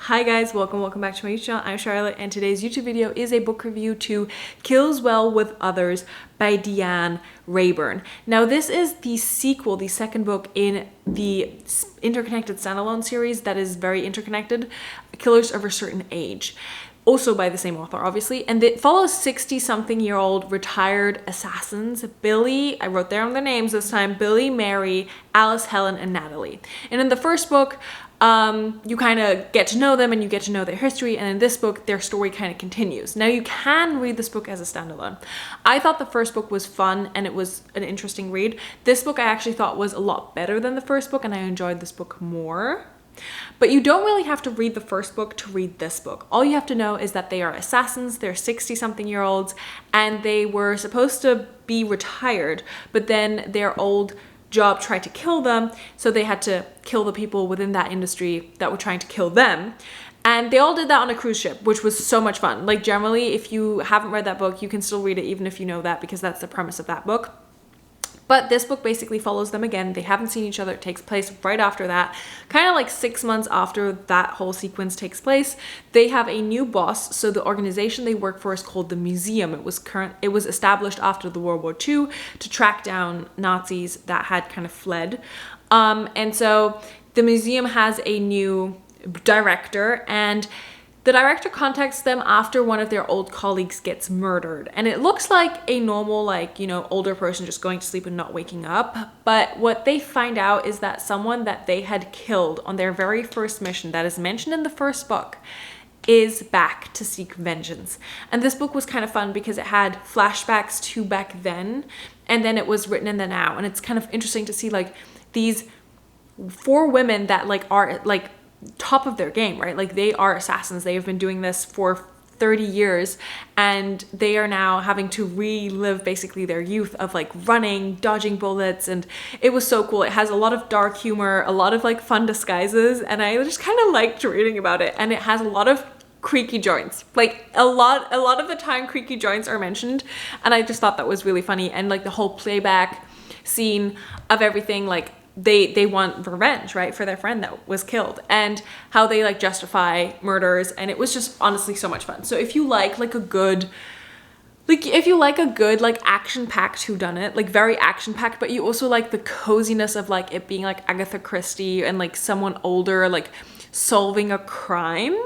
Hi guys, welcome back to my YouTube channel. I'm Charlotte and today's YouTube video is a book review to Kills Well with Others by Deanna Raybourn. Now this is the sequel, the second book in the interconnected standalone series that is very interconnected, Killers of a Certain Age. Also by the same author, obviously, and it follows 60-something-year-old retired assassins, Billy, I wrote down their names this time, Billy, Mary, Alice, Helen, and Natalie. And in the first book, you kind of get to know them and you get to know their history, and in this book, their story kind of continues. Now, you can read this book as a standalone. I thought the first book was fun and it was an interesting read. This book I actually thought was a lot better than the first book, and I enjoyed this book more. But you don't really have to read the first book to read this book. All you have to know is that they are assassins, they're 60-something-year-olds, and they were supposed to be retired, but then their old job tried to kill them, so they had to kill the people within that industry that were trying to kill them. And they all did that on a cruise ship, which was so much fun. Like, generally, if you haven't read that book, you can still read it even if you know that, because that's the premise of that book. But this book basically follows them again. They haven't seen each other. It takes place right after that. Kind of like 6 months after that whole sequence takes place. They have a new boss. So the organization they work for is called the Museum. It was established after the World War II to track down Nazis that had kind of fled. And so the museum has a new director, and the director contacts them after one of their old colleagues gets murdered. And it looks like a normal, like, you know, older person just going to sleep and not waking up. But what they find out is that someone that they had killed on their very first mission, that is mentioned in the first book, is back to seek vengeance. And this book was kind of fun because it had flashbacks to back then, and then it was written in the now. And it's kind of interesting to see, like, these 4 women that, like, are, like, top of their game, right? Like, they are assassins. They have been doing this for 30 years, and they are now having to relive basically their youth of, like, running, dodging bullets, and it was so cool. It has a lot of dark humor, a lot of, like, fun disguises, and I just kind of liked reading about it. And it has a lot of creaky joints, like a lot of the time creaky joints are mentioned, and I just thought that was really funny. And like the whole playback scene of everything, like they want revenge, right, for their friend that was killed, and how they like justify murders, and it was just honestly so much fun. So if you like a good, like, if you like a good, like, action-packed whodunit, like very action-packed, but you also like the coziness of like it being like Agatha Christie and like someone older like solving a crime,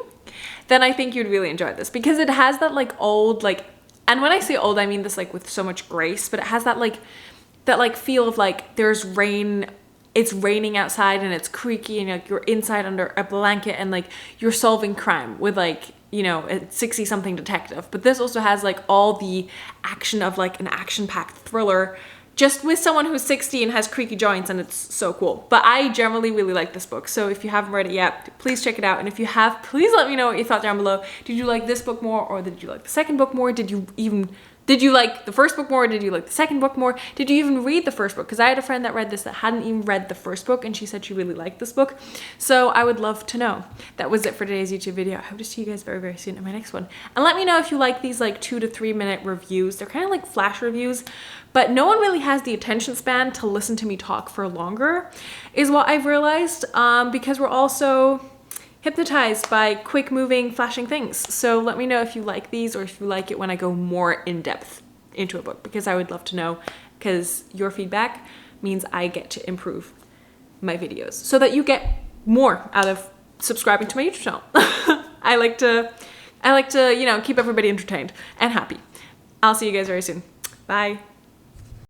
then I think you'd really enjoy this, because it has that like old, like, and when I say old, I mean this like with so much grace, but it has that like feel of like there's rain, it's raining outside and it's creaky, and like you're inside under a blanket and like you're solving crime with, like, you know, a 60-something detective. But this also has like all the action of like an action-packed thriller, just with someone who's 60 and has creaky joints, and it's so cool. But I generally really like this book, so if you haven't read it yet, please check it out. And if you have, please let me know what you thought down below. Did you like this book more, or did you like the second book more? Did you like the first book more, or did you like the second book more? Did you even read the first book? Because I had a friend that read this that hadn't even read the first book, and she said she really liked this book. So I would love to know. That was it for today's YouTube video. I hope to see you guys very, very soon in my next one. And let me know if you like these like 2 to 3 minute reviews. They're kind of like flash reviews, but no one really has the attention span to listen to me talk for longer, is what I've realized, because we're also hypnotized by quick moving flashing things. So let me know if you like these, or if you like it when I go more in depth into a book, because I would love to know, because your feedback means I get to improve my videos so that you get more out of subscribing to my YouTube channel. I like to, you know, keep everybody entertained and happy. I'll see you guys very soon. Bye.